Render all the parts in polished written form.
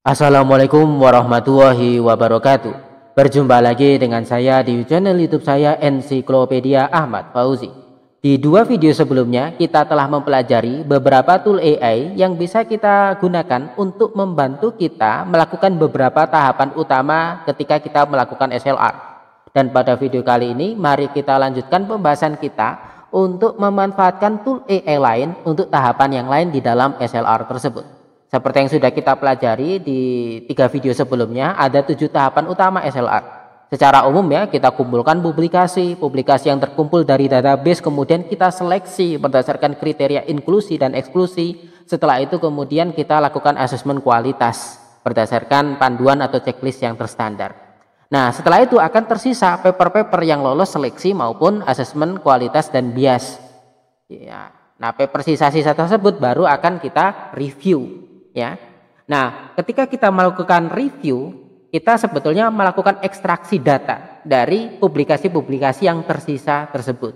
Assalamualaikum warahmatullahi wabarakatuh. Berjumpa lagi dengan saya di channel YouTube saya Ensiklopedia Ahmad Fauzi. Di dua video sebelumnya kita telah mempelajari beberapa tool AI yang bisa kita gunakan untuk membantu kita melakukan beberapa tahapan utama ketika kita melakukan SLR. Dan pada video kali ini mari kita lanjutkan pembahasan kita untuk memanfaatkan tool AI lain untuk tahapan yang lain di dalam SLR tersebut. Seperti yang sudah kita pelajari di 3 video sebelumnya, ada 7 tahapan utama SLR. Secara umum ya, kita kumpulkan publikasi yang terkumpul dari database, kemudian kita seleksi berdasarkan kriteria inklusi dan eksklusi. Setelah itu kemudian kita lakukan asesmen kualitas berdasarkan panduan atau checklist yang terstandar. Nah, setelah itu akan tersisa paper-paper yang lolos seleksi maupun asesmen kualitas dan bias. Ya. Nah, paper sisa-sisa tersebut baru akan kita review. Ya, nah ketika kita melakukan review, kita sebetulnya melakukan ekstraksi data dari publikasi-publikasi yang tersisa tersebut.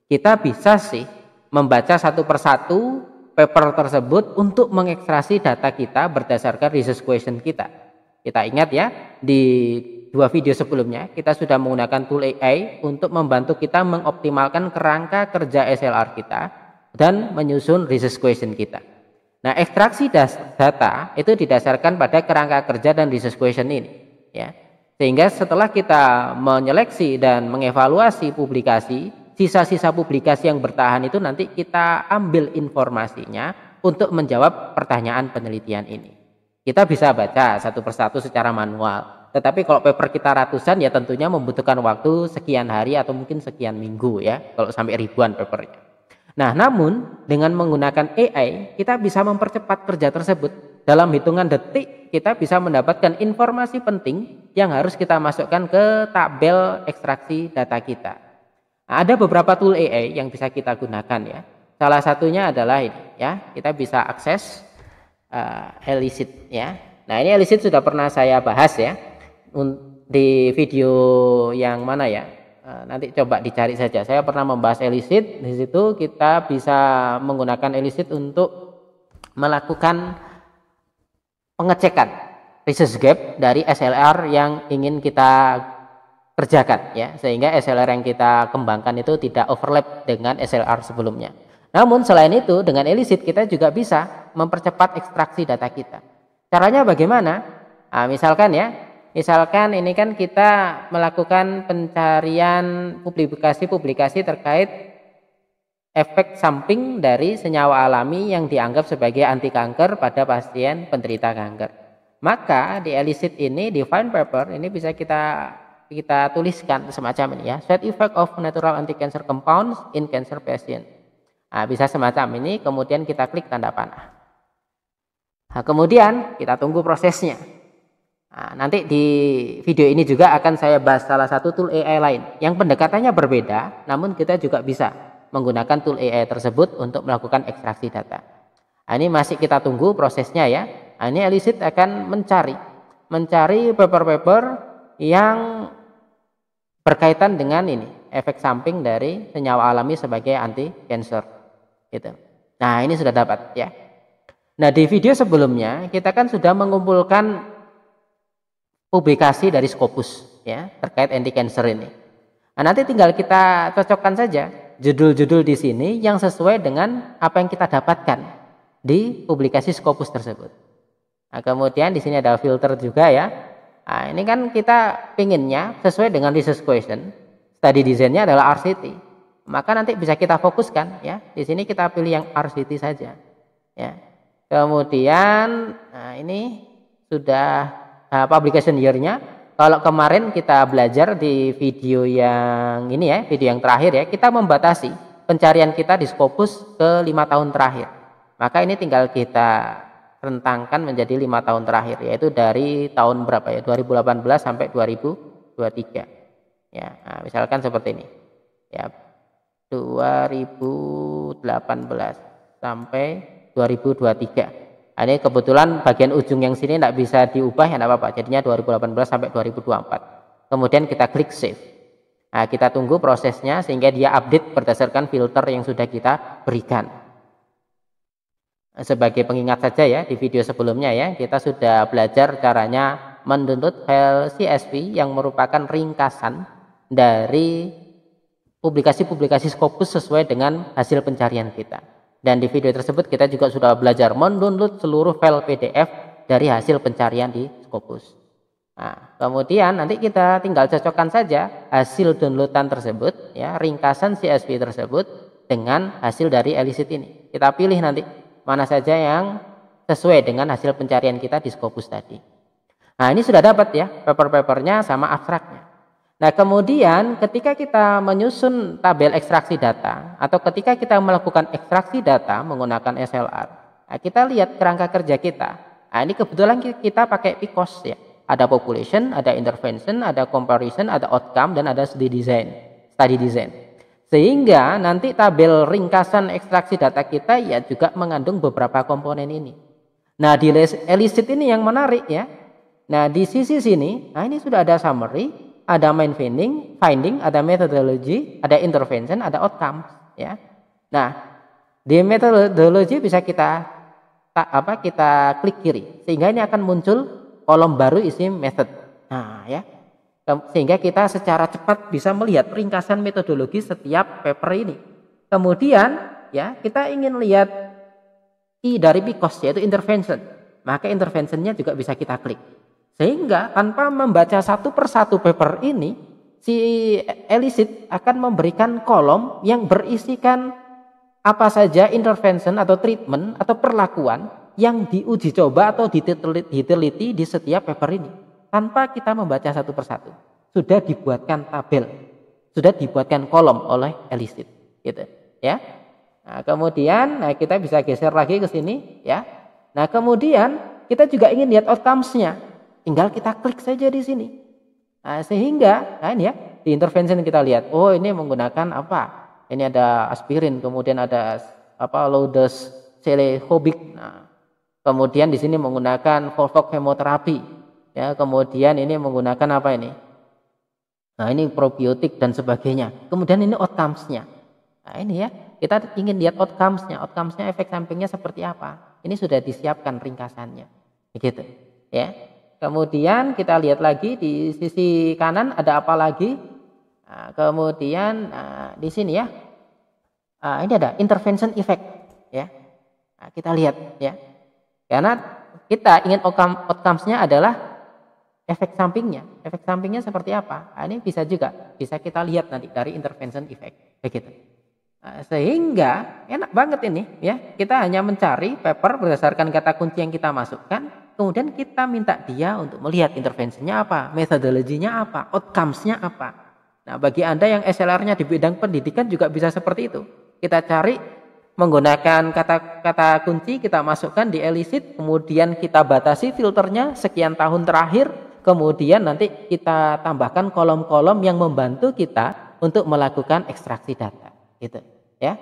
Kita bisa sih membaca satu persatu paper tersebut untuk mengekstraksi data kita berdasarkan research question kita. Kita ingat ya, di 2 video sebelumnya kita sudah menggunakan tool AI untuk membantu kita mengoptimalkan kerangka kerja SLR kita dan menyusun research question kita. Nah, ekstraksi data itu didasarkan pada kerangka kerja dan research question ini, ya. Sehingga setelah kita menyeleksi dan mengevaluasi publikasi, sisa-sisa publikasi yang bertahan itu nanti kita ambil informasinya untuk menjawab pertanyaan penelitian ini. Kita bisa baca satu persatu secara manual, tetapi kalau paper kita ratusan ya tentunya membutuhkan waktu sekian hari atau mungkin sekian minggu ya, kalau sampai ribuan papernya. Nah, namun dengan menggunakan AI kita bisa mempercepat kerja tersebut. Dalam hitungan detik kita bisa mendapatkan informasi penting yang harus kita masukkan ke tabel ekstraksi data kita. Nah, ada beberapa tool AI yang bisa kita gunakan ya. Salah satunya adalah ini ya, kita bisa akses Elicit ya. Nah, ini Elicit sudah pernah saya bahas ya di video yang mana ya. Nanti coba dicari saja. Saya pernah membahas Elicit. Di situ kita bisa menggunakan Elicit untuk melakukan pengecekan research gap dari SLR yang ingin kita kerjakan ya, sehingga SLR yang kita kembangkan itu tidak overlap dengan SLR sebelumnya. Namun selain itu dengan Elicit kita juga bisa mempercepat ekstraksi data kita. Caranya bagaimana? Nah, misalkan ini kan kita melakukan pencarian publikasi terkait efek samping dari senyawa alami yang dianggap sebagai anti kanker pada pasien penderita kanker. Maka di Elicit ini, di find paper ini bisa kita tuliskan semacam ini ya, side effect of natural anti-cancer compounds in cancer patient. Nah, bisa semacam ini, kemudian kita klik tanda panah. Nah, kemudian kita tunggu prosesnya. Nah, nanti di video ini juga akan saya bahas salah satu tool AI lain yang pendekatannya berbeda, namun kita juga bisa menggunakan tool AI tersebut untuk melakukan ekstraksi data. Nah, ini masih kita tunggu prosesnya ya. Nah, ini Elicit akan mencari paper-paper yang berkaitan dengan ini, efek samping dari senyawa alami sebagai anti cancer gitu. Nah, ini sudah dapat ya. Nah, di video sebelumnya kita kan sudah mengumpulkan publikasi dari Scopus ya terkait anti cancer ini. Nah, nanti tinggal kita cocokkan saja judul-judul di sini yang sesuai dengan apa yang kita dapatkan di publikasi Scopus tersebut. Nah, kemudian di sini ada filter juga ya. Nah, ini kan kita pinginnya sesuai dengan research question. Study desainnya adalah RCT. Maka nanti bisa kita fokuskan ya. Di sini kita pilih yang RCT saja. Ya. Kemudian nah ini sudah publication year-nya. Kalau kemarin kita belajar di video yang ini ya, video yang terakhir ya, kita membatasi pencarian kita di Scopus ke 5 tahun terakhir. Maka ini tinggal kita rentangkan menjadi 5 tahun terakhir, yaitu dari tahun berapa ya, 2018 sampai 2023 ya. Nah, misalkan seperti ini ya, 2018 sampai 2023. Ini kebetulan bagian ujung yang sini tidak bisa diubah ya, tidak apa-apa, jadinya 2018 sampai 2024. Kemudian kita klik save. Nah, kita tunggu prosesnya sehingga dia update berdasarkan filter yang sudah kita berikan. Sebagai pengingat saja ya, di video sebelumnya ya, kita sudah belajar caranya mendownload file CSV yang merupakan ringkasan dari publikasi-publikasi Scopus sesuai dengan hasil pencarian kita. Dan di video tersebut kita juga sudah belajar mendownload seluruh file PDF dari hasil pencarian di Scopus. Nah, kemudian nanti kita tinggal cocokkan saja hasil downloadan tersebut ya, ringkasan CSV tersebut dengan hasil dari elicit ini. Kita pilih nanti mana saja yang sesuai dengan hasil pencarian kita di Scopus tadi. Nah, ini sudah dapat ya paper-papernya sama abstraknya. Nah, kemudian ketika kita menyusun tabel ekstraksi data atau ketika kita melakukan ekstraksi data menggunakan SLR, nah, kita lihat kerangka kerja kita. Nah, ini kebetulan kita pakai PICOS ya. Ada population, ada intervention, ada comparison, ada outcome, dan ada study design. Sehingga nanti tabel ringkasan ekstraksi data kita ya juga mengandung beberapa komponen ini. Nah, di elicit ini yang menarik ya. Nah, di sisi sini, nah ini sudah ada summary, ada main finding, ada methodology, ada intervention, ada outcomes ya. Nah, di methodology bisa kita klik kiri sehingga ini akan muncul kolom baru isi method. Nah, ya. Sehingga kita secara cepat bisa melihat ringkasan metodologi setiap paper ini. Kemudian ya kita ingin lihat I dari PICOS yaitu intervention, maka interventionnya juga bisa kita klik. Sehingga tanpa membaca satu persatu paper ini, si elicit akan memberikan kolom yang berisikan apa saja intervention atau treatment atau perlakuan yang diuji coba atau diteliti di setiap paper ini. Tanpa kita membaca satu persatu, sudah dibuatkan tabel, sudah dibuatkan kolom oleh elicit, gitu ya. Nah, kemudian kita bisa geser lagi ke sini ya. Nah, kemudian kita juga ingin lihat outcomes-nya, tinggal kita klik saja di sini. Nah, sehingga ini ya di intervention kita lihat, oh ini menggunakan apa? Ini ada aspirin, kemudian ada low-dose celecoxib. Nah, kemudian di sini menggunakan Volvox chemoterapi. Ya, kemudian ini menggunakan apa ini? Nah, ini probiotik dan sebagainya. Kemudian ini outcomes-nya. Nah, ini ya, kita ingin lihat outcomes-nya. Outcomes-nya efek sampingnya seperti apa? Ini sudah disiapkan ringkasannya. Begitu, ya. Kemudian kita lihat lagi di sisi kanan ada apa lagi? Nah, kemudian di sini ya. Ini ada intervention effect, ya. Nah, kita lihat ya. Karena kita ingin outcomes-nya adalah efek sampingnya. Efek sampingnya seperti apa? Nah, ini bisa kita lihat nanti dari intervention effect, begitu. Nah, sehingga enak banget ini, ya. Kita hanya mencari paper berdasarkan kata kunci yang kita masukkan, kemudian kita minta dia untuk melihat intervensinya apa, metodologinya apa, outcomes-nya apa. Nah, bagi Anda yang SLR-nya di bidang pendidikan juga bisa seperti itu. Kita cari menggunakan kata kunci, kita masukkan di elicit, kemudian kita batasi filternya sekian tahun terakhir. Kemudian nanti kita tambahkan kolom-kolom yang membantu kita untuk melakukan ekstraksi data, gitu ya.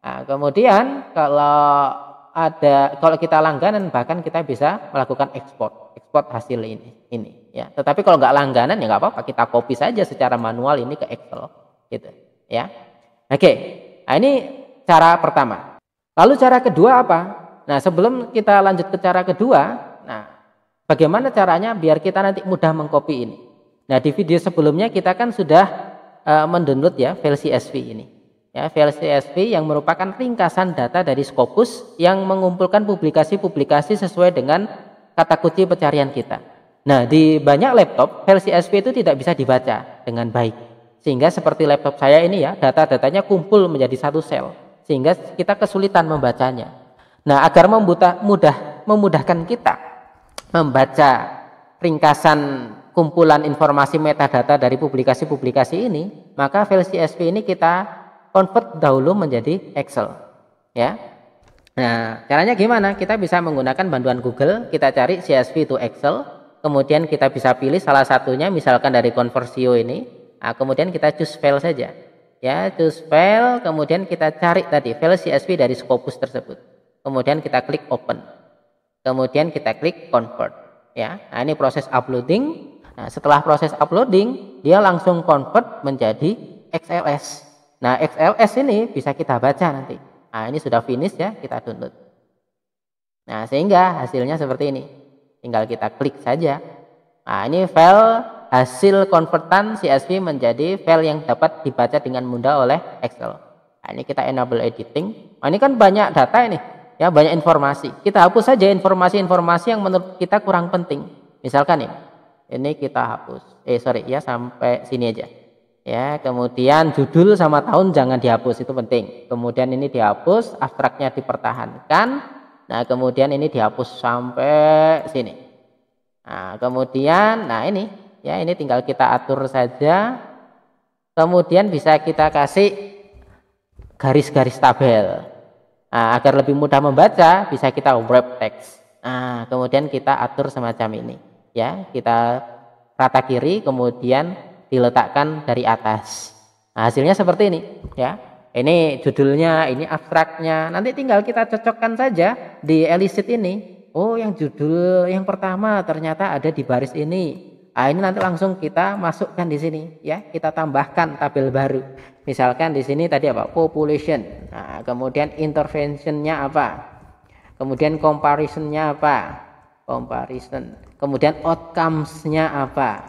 Nah, kemudian kalau kita langganan bahkan kita bisa melakukan ekspor hasil ini ya. Tetapi kalau nggak langganan ya nggak apa-apa, kita copy saja secara manual ini ke Excel, gitu ya. Oke, nah ini cara pertama. Lalu cara kedua apa? Nah, sebelum kita lanjut ke cara kedua, nah bagaimana caranya biar kita nanti mudah mengcopy ini? Nah, di video sebelumnya kita kan sudah mendownload ya file CSV ini. Ya, file CSV yang merupakan ringkasan data dari Scopus yang mengumpulkan publikasi-publikasi sesuai dengan kata kunci pencarian kita. Nah, di banyak laptop file CSV itu tidak bisa dibaca dengan baik. Sehingga seperti laptop saya ini ya, data-datanya kumpul menjadi satu sel. Sehingga kita kesulitan membacanya. Nah, agar memudahkan kita membaca ringkasan kumpulan informasi metadata dari publikasi-publikasi ini, maka file CSV ini kita convert dahulu menjadi Excel, ya. Nah, caranya gimana? Kita bisa menggunakan bantuan Google, kita cari CSV to Excel, kemudian kita bisa pilih salah satunya, misalkan dari Conversio ini. Nah, kemudian kita choose file saja, ya, choose file, kemudian kita cari tadi file CSV dari Scopus tersebut, kemudian kita klik open, kemudian kita klik convert, ya. Nah, ini proses uploading. Nah, setelah proses uploading, dia langsung convert menjadi XLS. Nah, XLS ini bisa kita baca nanti. Nah, ini sudah finish ya, kita download. Nah, sehingga hasilnya seperti ini. Tinggal kita klik saja. Nah, ini file hasil konvertan CSV menjadi file yang dapat dibaca dengan mudah oleh Excel. Nah, ini kita enable editing. Nah, ini kan banyak data ini, ya, banyak informasi. Kita hapus saja informasi-informasi yang menurut kita kurang penting. Misalkan ini kita hapus. Sampai sini aja. Ya, kemudian judul sama tahun jangan dihapus, itu penting. Kemudian ini dihapus, abstraknya dipertahankan. Nah, kemudian ini dihapus sampai sini. Nah, kemudian ini ya, ini tinggal kita atur saja. Kemudian bisa kita kasih garis-garis tabel. Nah, agar lebih mudah membaca bisa kita wrap text. Nah, kemudian kita atur semacam ini. Ya, kita rata kiri kemudian diletakkan dari atas. Nah, hasilnya seperti ini, ya. Ini judulnya, ini abstraknya. Nanti tinggal kita cocokkan saja di elicit ini. Oh, yang judul yang pertama ternyata ada di baris ini. Nah, ini nanti langsung kita masukkan di sini, ya. Kita tambahkan tabel baru. Misalkan di sini tadi apa? Population. Nah, kemudian interventionnya apa? Kemudian comparisonnya apa? Comparison. Kemudian outcomes-nya apa?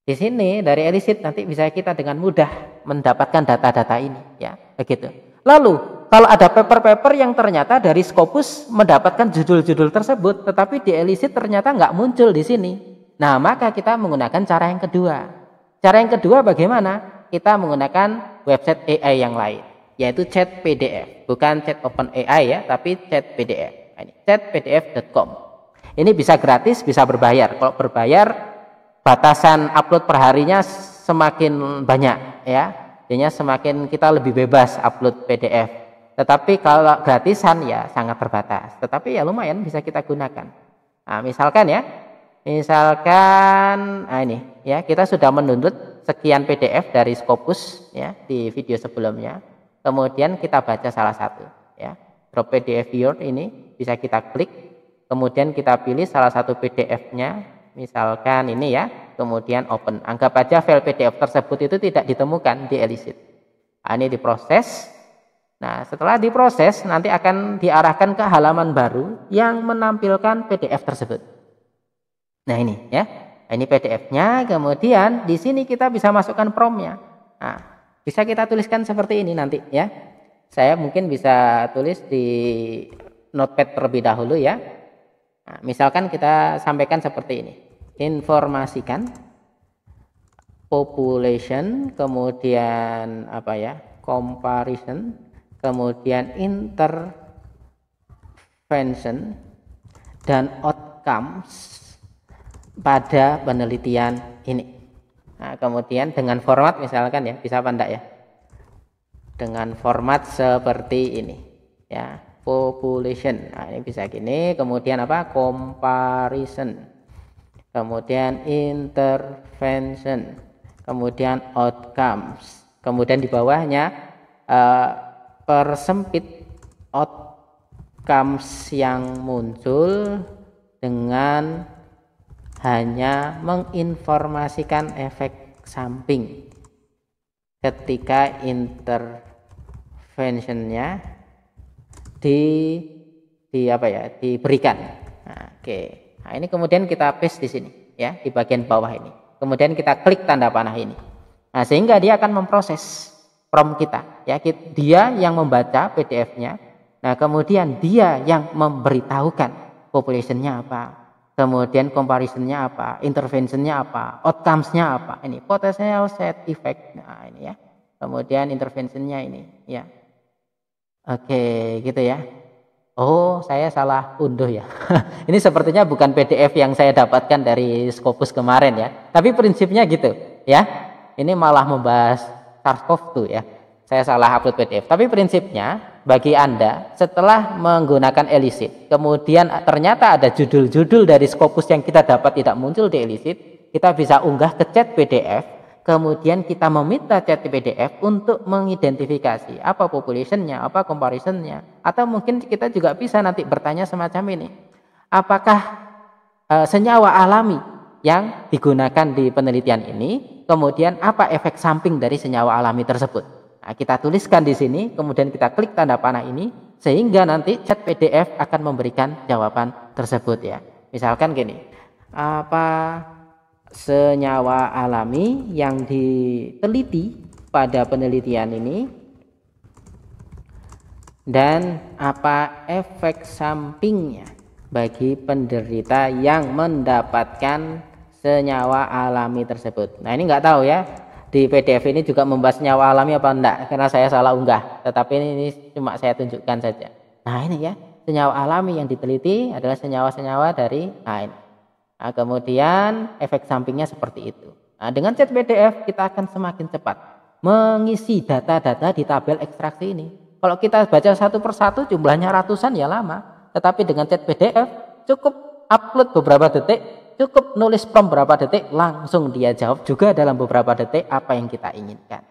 Di sini dari elicit nanti bisa kita dengan mudah mendapatkan data-data ini, ya, begitu. Lalu kalau ada paper-paper yang ternyata dari Scopus mendapatkan judul-judul tersebut, tetapi di elicit ternyata nggak muncul di sini. Nah, maka kita menggunakan cara yang kedua. Cara yang kedua bagaimana? Kita menggunakan website AI yang lain, yaitu Chat PDF, bukan Chat OpenAI ya, tapi Chat PDF. Ini chatpdf.com. Ini bisa gratis, bisa berbayar. Kalau berbayar, batasan upload per harinya semakin banyak, ya. Jadinya semakin kita lebih bebas upload PDF. Tetapi kalau gratisan ya sangat terbatas. Tetapi ya lumayan bisa kita gunakan. Nah, misalkan ini ya, kita sudah mendownload sekian PDF dari Scopus ya di video sebelumnya. Kemudian kita baca salah satu, ya. Drop PDF viewer ini bisa kita klik. Kemudian kita pilih salah satu PDF-nya. Misalkan ini ya, kemudian open. Anggap aja file PDF tersebut itu tidak ditemukan di elicit. Nah, ini diproses. Nah, setelah diproses nanti akan diarahkan ke halaman baru yang menampilkan PDF tersebut. Nah, ini ya. Ini PDF-nya, kemudian di sini kita bisa masukkan prompt-nya. Nah, bisa kita tuliskan seperti ini nanti ya. Saya mungkin bisa tulis di notepad terlebih dahulu ya. Nah, misalkan kita sampaikan seperti ini. Informasikan population, kemudian comparison, kemudian intervention dan outcomes pada penelitian ini. Nah, kemudian dengan format misalkan ya, bisa apa enggak ya? Dengan format seperti ini ya. Population. Nah, ini bisa gini, kemudian comparison, kemudian intervention, kemudian outcomes, kemudian di bawahnya persempit outcomes yang muncul dengan hanya menginformasikan efek samping ketika interventionnya diberikan. Nah, oke. Nah, ini kemudian kita paste di sini ya, di bagian bawah ini. Kemudian kita klik tanda panah ini. Nah, sehingga dia akan memproses prompt kita ya. Dia yang membaca PDF-nya. Nah, kemudian dia yang memberitahukan population-nya apa, kemudian comparison-nya apa, intervention-nya apa, outcomes-nya apa. Ini potential side effect. Nah, ini ya. Kemudian intervention-nya ini ya. Oke, gitu ya. Oh, saya salah unduh ya. Ini sepertinya bukan PDF yang saya dapatkan dari Scopus kemarin ya. Tapi prinsipnya gitu ya. Ini malah membahas SARS-CoV-2 ya. Saya salah upload PDF. Tapi prinsipnya bagi Anda setelah menggunakan elicit, kemudian ternyata ada judul-judul dari Scopus yang kita dapat tidak muncul di elicit, kita bisa unggah ke chat PDF. Kemudian kita meminta chat PDF untuk mengidentifikasi apa population-nya, apa comparison-nya. Atau mungkin kita juga bisa nanti bertanya semacam ini. Apakah senyawa alami yang digunakan di penelitian ini, kemudian apa efek samping dari senyawa alami tersebut. Nah, kita tuliskan di sini, kemudian kita klik tanda panah ini, sehingga nanti chat PDF akan memberikan jawaban tersebut ya. Misalkan gini, apa senyawa alami yang diteliti pada penelitian ini dan apa efek sampingnya bagi penderita yang mendapatkan senyawa alami tersebut. Nah ini nggak tahu ya, di PDF ini juga membahas senyawa alami apa enggak, karena saya salah unggah, tetapi ini cuma saya tunjukkan saja. Nah ini ya, senyawa alami yang diteliti adalah senyawa-senyawa dari ini. Nah, kemudian efek sampingnya seperti itu. Nah, dengan chat PDF kita akan semakin cepat mengisi data-data di tabel ekstraksi ini. Kalau kita baca satu persatu jumlahnya ratusan ya lama, tetapi dengan chat PDF cukup upload beberapa detik, cukup nulis prompt beberapa detik, langsung dia jawab juga dalam beberapa detik apa yang kita inginkan.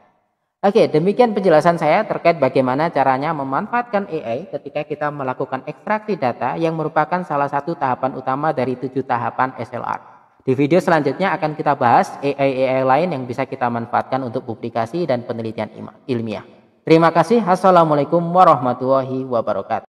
Oke, demikian penjelasan saya terkait bagaimana caranya memanfaatkan AI ketika kita melakukan ekstraksi data yang merupakan salah satu tahapan utama dari 7 tahapan SLR. Di video selanjutnya akan kita bahas AI lain yang bisa kita manfaatkan untuk publikasi dan penelitian ilmiah. Terima kasih. Assalamualaikum warahmatullahi wabarakatuh.